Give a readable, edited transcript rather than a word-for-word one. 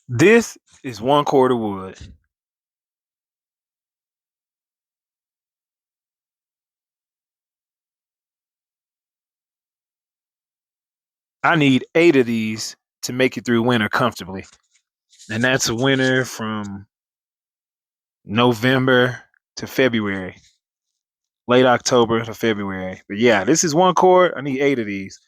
This is one cord of wood. I need 8 of these to make it through winter comfortably. And that's a winter from November to February, late October to February. But yeah, this is one cord. I need 8 of these.